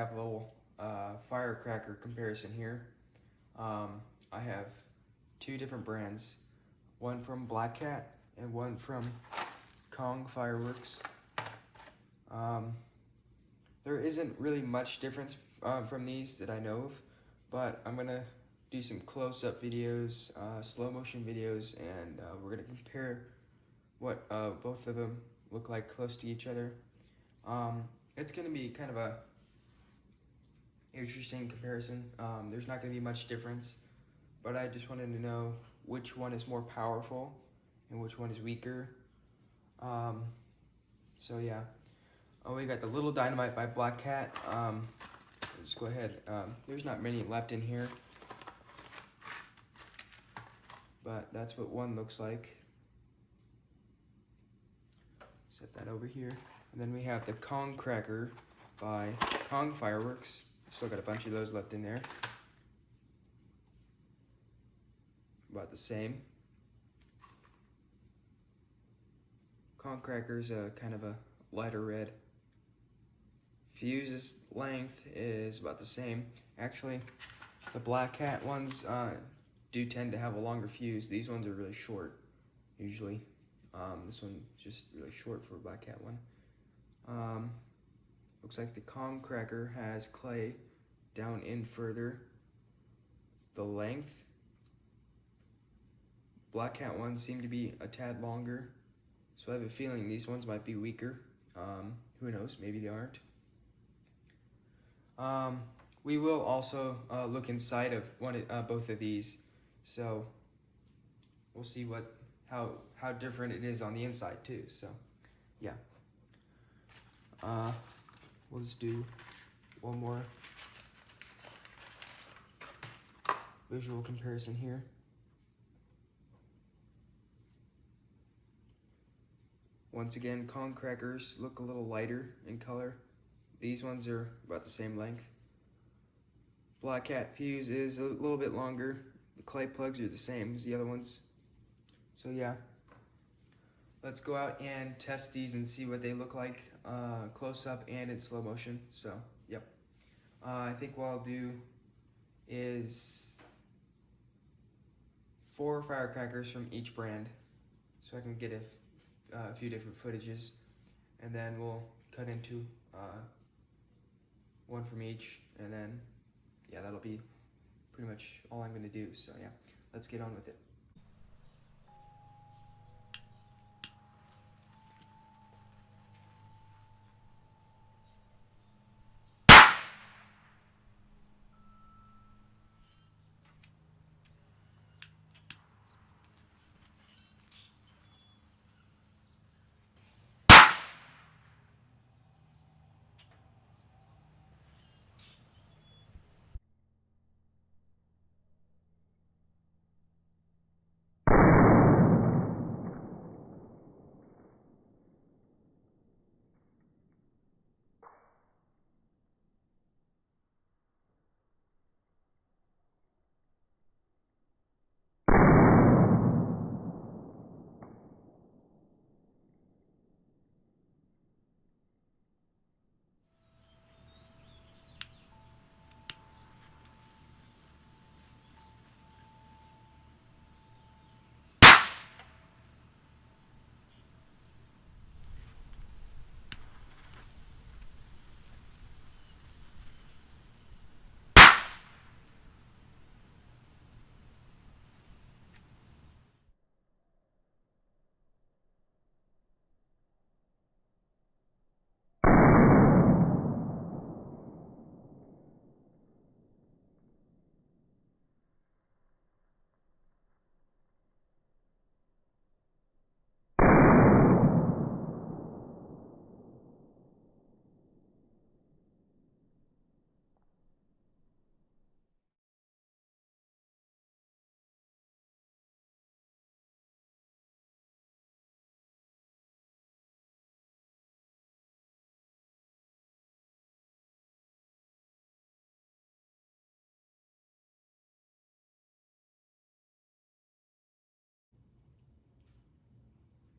have a little Firecracker comparison here. I have two different brands, one from Black Cat and one from Kong Fireworks. There isn't really much difference from these that I know of, but I'm gonna do some close-up videos, slow motion videos, and we're gonna compare what both of them look like close to each other. It's gonna be kind of a interesting comparison. There's not gonna be much difference, but I just wanted to know which one is more powerful and which one is weaker. So yeah. Oh, we got the Little Dynamite by Black Cat. Let's go ahead. There's not many left in here, but that's what one looks like. Set that over here. And then we have the Kong Kracker by Kong Fireworks. Still got a bunch of those left in there. About the same. Kong Cracker's kind of a lighter red. Fuse's length is about the same. Actually, the Black Cat ones do tend to have a longer fuse. These ones are really short, usually. This one's just really short for a Black Cat one. Looks like the Kong Kracker has clay down in further. The length. Black Cat ones seem to be a tad longer, so I have a feeling these ones might be weaker. Who knows? Maybe they aren't. We will also look inside of both of these, so we'll see how different it is on the inside too. So, yeah. We'll just do one more visual comparison here. Once again, Kong Crackers look a little lighter in color. These ones are about the same length. Black Cat fuse is a little bit longer. The clay plugs are the same as the other ones. So yeah, let's go out and test these and see what they look like close up and in slow motion. So yep, I think what I'll do is 4 firecrackers from each brand, so I can get a few different footages, and then we'll cut into one from each, and then yeah, that'll be pretty much all I'm gonna do. So yeah, let's get on with it.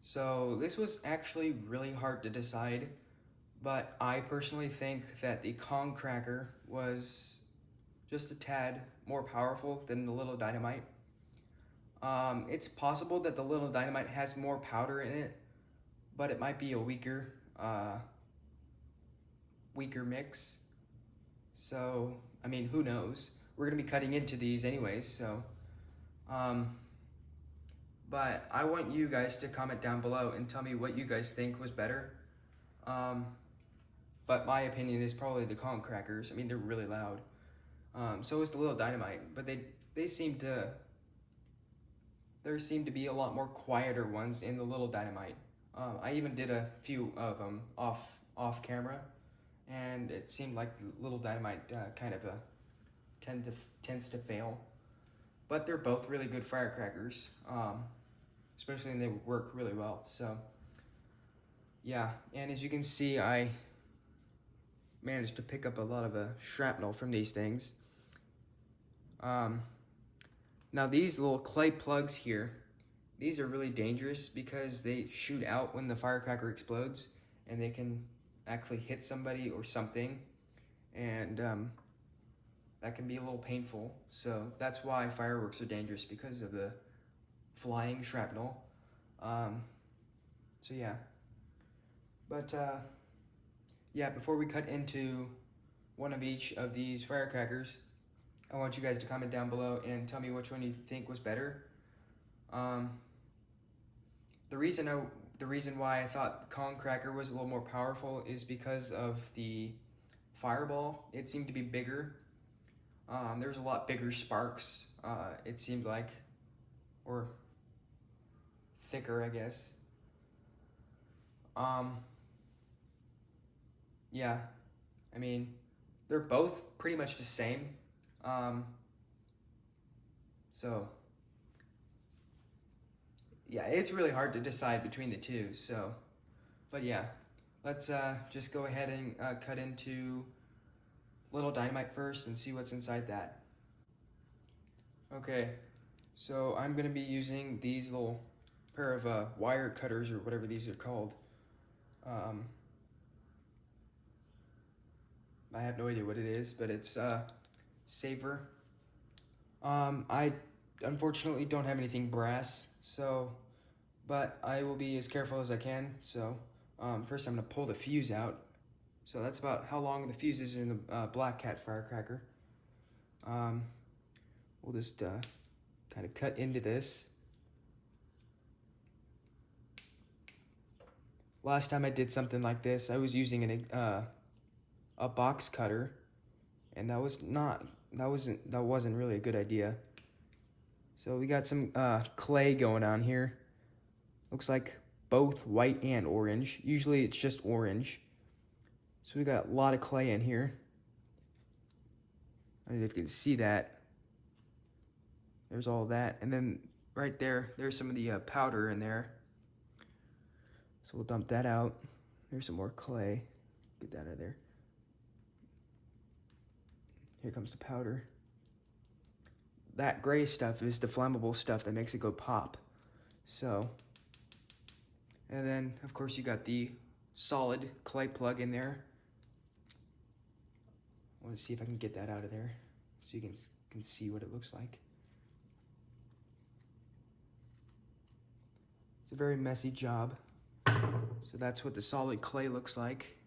So this was actually really hard to decide, but I personally think that the Kracker was just a tad more powerful than the little Dynamite. It's possible that the little Dynamite has more powder in it, but it might be a weaker mix. So, I mean, who knows? We're gonna be cutting into these anyways, so. But I want you guys to comment down below and tell me what you guys think was better. But my opinion is probably the Crackers. I mean, they're really loud. So is the little Dynamite, but there seem to be a lot more quieter ones in the little Dynamite. I even did a few of them off camera, and it seemed like the little Dynamite kind of tends to fail. But they're both really good firecrackers, especially when they work really well. So yeah, and as you can see, I managed to pick up a lot of shrapnel from these things. Now these little clay plugs here, these are really dangerous because they shoot out when the firecracker explodes, and they can actually hit somebody or something, and that can be a little painful. So that's why fireworks are dangerous, because of the flying shrapnel. So yeah, but yeah, before we cut into one of each of these firecrackers, I want you guys to comment down below and tell me which one you think was better. The reason why I thought Cracker was a little more powerful is because of the fireball. It seemed to be bigger. There was a lot bigger sparks, it seemed like, or thicker, I guess. Yeah, I mean, they're both pretty much the same. So yeah, it's really hard to decide between the two. So, but yeah, let's just go ahead and cut into little Dynamite first and see what's inside that. Okay, so I'm gonna be using these little pair of wire cutters, or whatever these are called. I have no idea what it is, but it's safer. I unfortunately don't have anything brass, so, but I will be as careful as I can. So first I'm gonna pull the fuse out. So that's about how long the fuse is in the Black Cat firecracker. We'll just kind of cut into this. Last time I did something like this, I was using a box cutter, and that wasn't really a good idea. So we got some clay going on here. Looks like both white and orange. Usually it's just orange. So we got a lot of clay in here. I don't know if you can see that. There's all that, and then right there's some of the powder in there. So we'll dump that out. There's some more clay. Get that out of there. Here comes the powder. That gray stuff is the flammable stuff that makes it go pop. So, and then of course you got the solid clay plug in there. I want to see if I can get that out of there so you can see what it looks like. It's a very messy job. So that's what the solid clay looks like.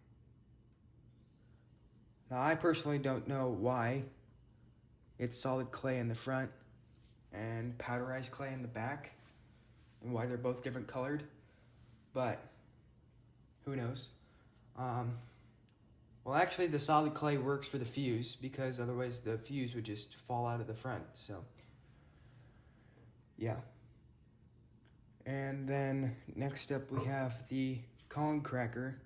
Now I personally don't know why it's solid clay in the front and powderized clay in the back, and why they're both different colored, but who knows. Well, actually the solid clay works for the fuse, because otherwise the fuse would just fall out of the front. So yeah. And then next up we have the Cracker,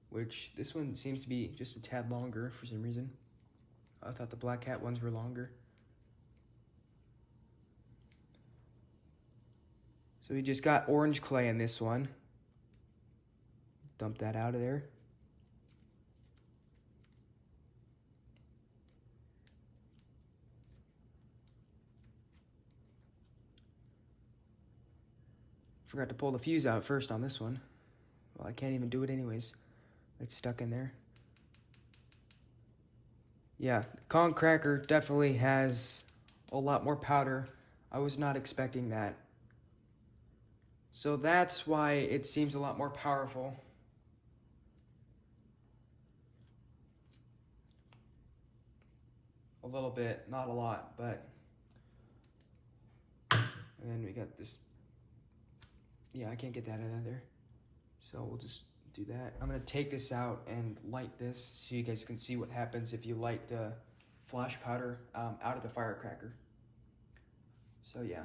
which this one seems to be just a tad longer for some reason. I thought the Black Cat ones were longer. So we just got orange clay in this one. Dump that out of there. Forgot to pull the fuse out first on this one. Well, I can't even do it anyways. It's stuck in there. Yeah, Kracker definitely has a lot more powder. I was not expecting that. So that's why it seems a lot more powerful. A little bit, not a lot, but... And then we got this... Yeah, I can't get that out of there. So we'll just do that. I'm gonna take this out and light this so you guys can see what happens if you light the flash powder out of the firecracker. So yeah.